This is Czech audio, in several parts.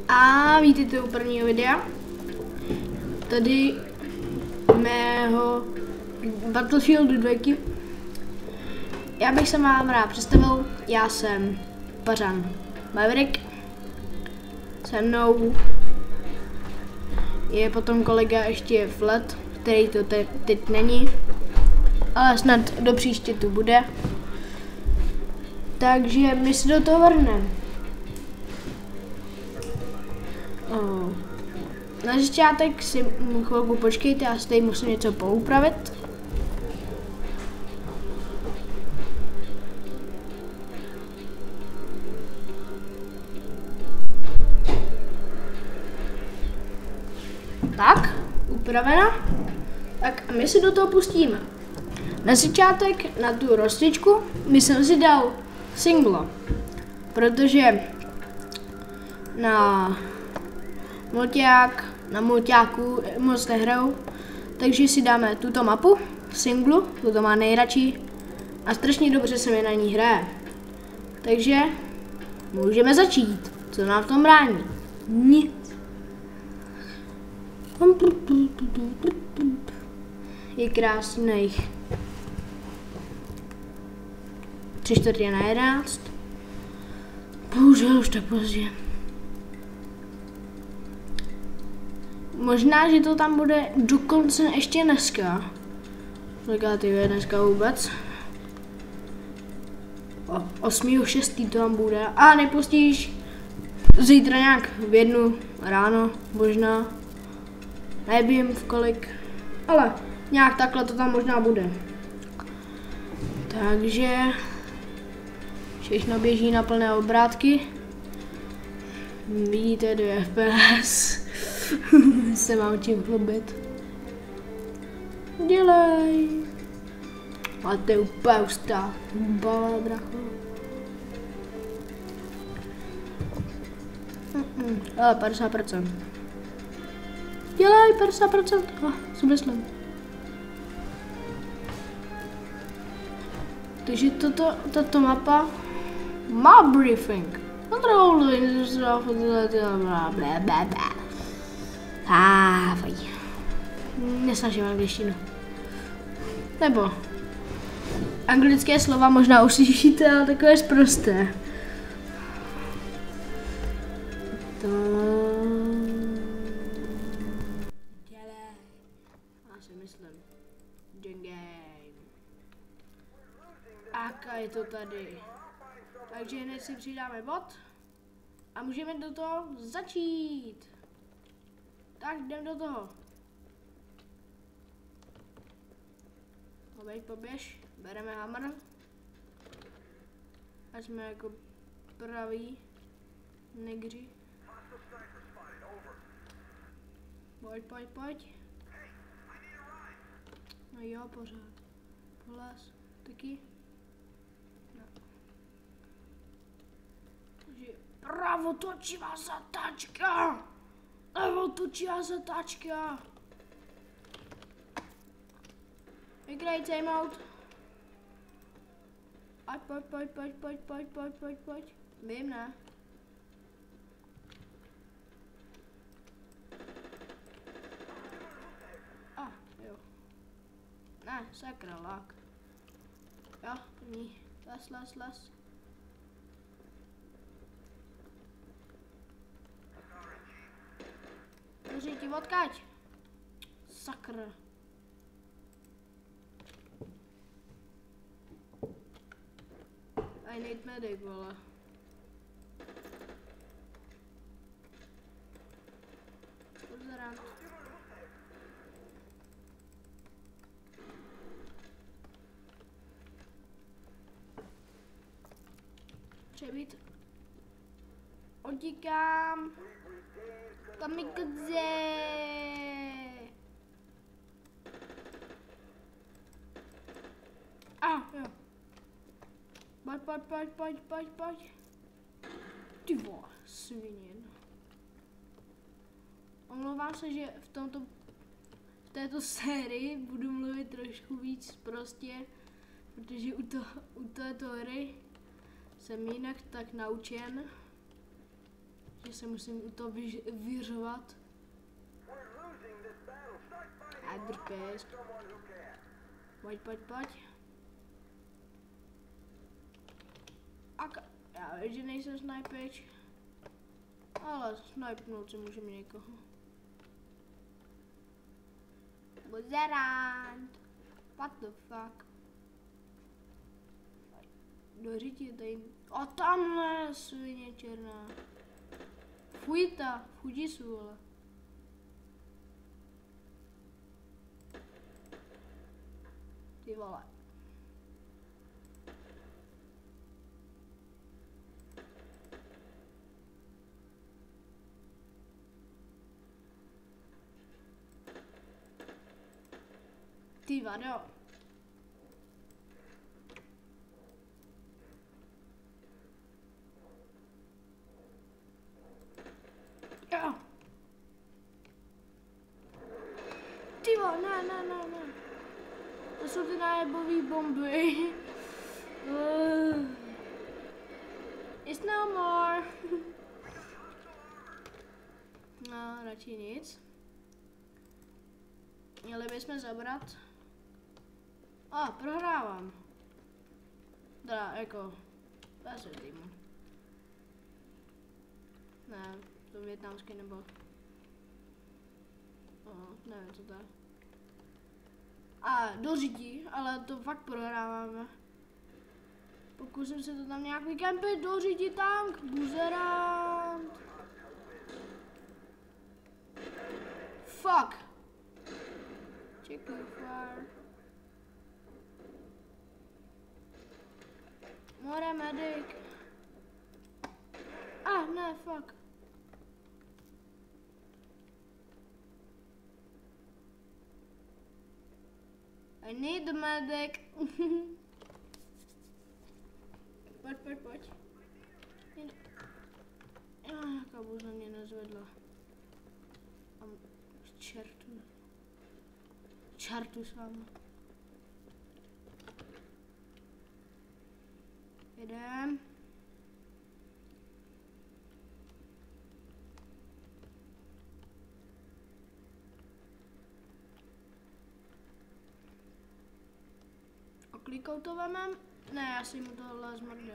A vítejte u prvního videa. Tady mého Battlefieldu 2. Já bych se vám rád představil. Já jsem Pařan Maverick. Se mnou je potom kolega ještě Flat, který to teď není. Ale snad do příště tu bude. Takže my si do toho vrhneme. Na začátek si chvilku počkejte, já si tady musím něco poupravit. Tak, upravena. Tak a my si do toho pustíme. Na začátek, na tu rozcvičku, my jsem si dal singlo, protože na mulťáku moc nehraju, takže si dáme tuto mapu, singlu, to má nejradši a strašně dobře se mi na ní hraje. Takže můžeme začít, co nám v tom brání? Nic. Je krásných 3:45. Bohužel už tak pozdě. Možná, že to tam bude dokonce ještě dneska. Legativě dneska vůbec. 8.6. to tam bude. A nepustíš zítra nějak v 1 ráno, možná. Nevím v kolik, ale nějak takhle to tam možná bude. Takže všechno běží na plné obrátky. Vidíte 2 FPS. Se mám čím chlubit. Dělej. A to je úplně ustá. Bala, bracho. Ale 50%. Dělej 50%. Co myslím. Takže tato mapa má briefing. Nesnažím angličtinu. Nebo anglické slova možná uslyšíte, ale takové sprosté. Já si myslím. A je to tady. Takže hned si přidáme bod a můžeme do toho začít. Tak jdem do toho. Poběž, bereme hammer. A jsme jako praví negři. Pojď. No jo, pořád. Poles, taky. No. Takže pravo točivá zatáčka. Levo točivá zatáčka. Vykraj timeout. Pojď. Vím, ne? Jo. Ne, sakra, lák. Jo, první. Les. Drží ti odkaď. Sakra. I need medic, vole. Pozerám. Přebít. Utíkám. Kamikadze. Jo. Pojď. Ty vole, svinin. Omlouvám se, že v této sérii budu mluvit trošku víc prostě, protože u této hry jsem jinak tak naučen, že se musím u toho vyřovat. A drpěs. Pojď. Já vím, že nejsem snajpeč. Ale snajpnout si můžeme někoho. Buzerant. What the fuck? Dořití tady. A tamhle svině černá. Fujta, Fujisu, ale. Ty vole. Ty vado. Ty vole, ne. To jsou ty nájebové bomby. It's no more. No, radši nic. Měli bychom zabrat. Prohrávám. Teda, jako, bez týmu. Ne, to vietnamský nebo. Nevím, co to je. Dořídí, ale to fakt prohráváme. Pokusím se to tam nějak vykempit, dořídí tank, buzerant. Fuck. Chicken fire. More medic. Ne, fuck. I need the medic. Pojď. Jaká buzna mě nezvedla. Čertu s váma. Jedem. Oklikou to vemem? Ne, já si mu tohle zmrdil.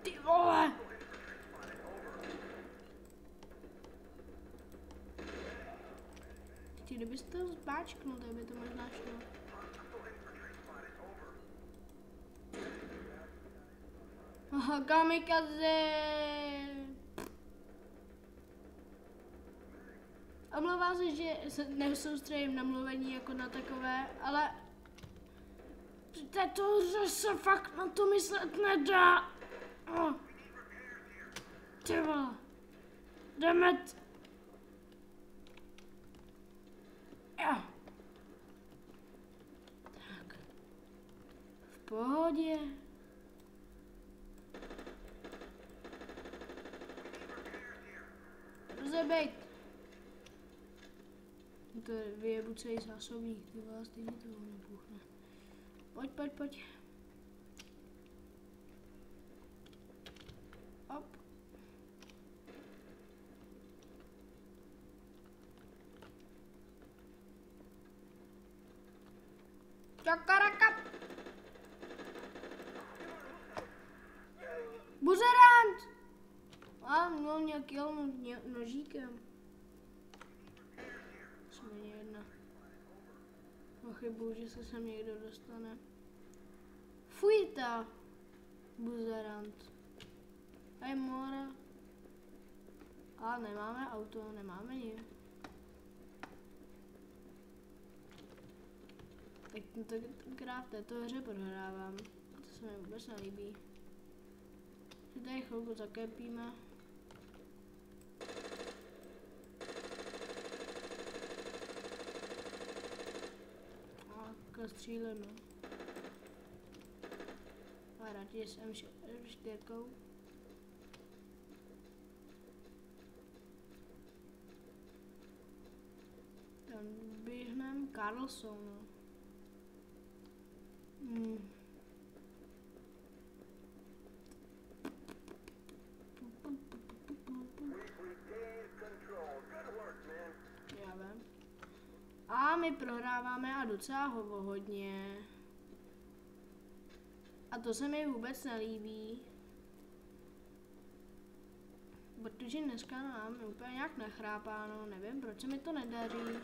Ty vole! Kdybyste to zbáčknul, tak by to možná šlo. Kamikaze! Omlouvám se, že se nesoustředím na mluvení jako na takové, ale při této hře se fakt na to myslet nedá. Ty vole. Demet. Tak. V pohodě. Rozebejt. To je vyjebu celý zásobník, ty vás stejně toho nebuchne. Pojď. Hop. Čakaraka. Buzerant! Měl nějaký nožíkem. Jsme jedna. Pochybuju, že se sem někdo dostane. Fujta! Buzerant. A je more. A nemáme auto, nemáme nic. Tak tentokrát v této hře prohrávám. To se mi vůbec nelíbí. Tady chvilku zakepíme. A střílíme. A radši s M4. Tam běhneme Carlsonu. Já vím. A my prohráváme a docela hodně. A to se mi vůbec nelíbí. Protože dneska nám úplně nějak nachrápáno, nevím, proč se mi to nedaří.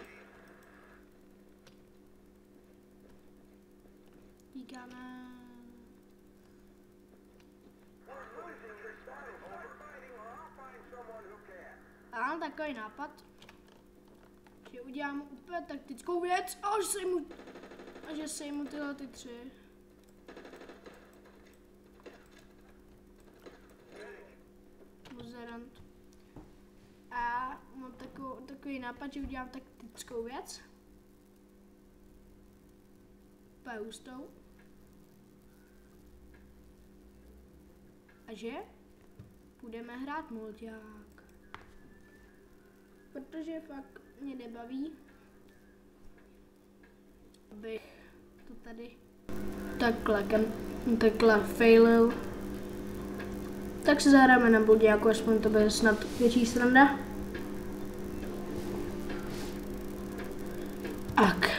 Tíkáme. A mám takový nápad, že udělám úplně taktickou věc a že sejmu tyhle ty 3. Buzerant. A mám takový nápad, že udělám taktickou věc. Pustou. A že budeme hrát mulťák. Protože fakt mě nebaví, abych to tady takhle failil. Tak se zahráme na mulťáku, aspoň to bude snad větší sranda. Tak,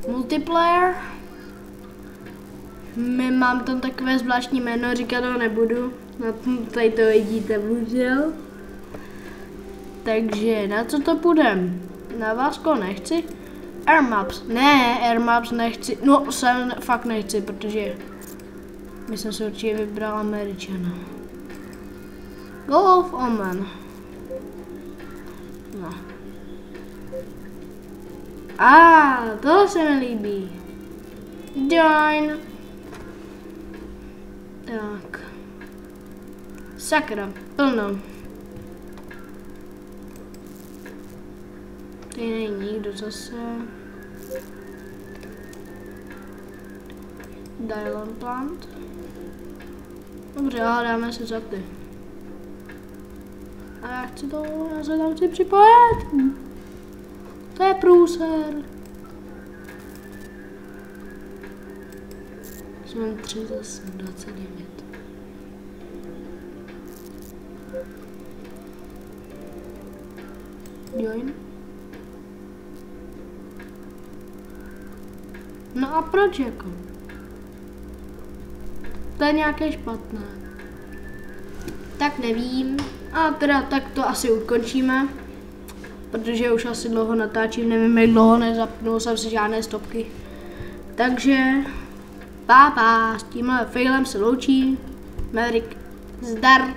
multiplayer. Mám tam takové zvláštní jméno, říkat to nebudu. Tady to vidíte, bohužel. Takže na co to půjdem? Na Vasko nechci. Air Maps. Ne, Air Maps nechci. No, fakt nechci, protože my jsem se určitě vybral Američana. Golf Omen. No. To se mi líbí. Join. Tak. Sakra, plno. Tady není nikdo zase. Dylon Plant. Dobře, ale dáme se za ty. A já se tam chci připojit. To je průser. Jsme 3 zase, 29. Join. No a proč jako? To je nějaké špatné. Tak nevím. A teda tak to asi ukončíme. Protože už asi dlouho natáčím, nevím jak dlouho, nezapnul jsem si žádné stopky. Takže s tímhle failem se loučí Maverick. Zdar!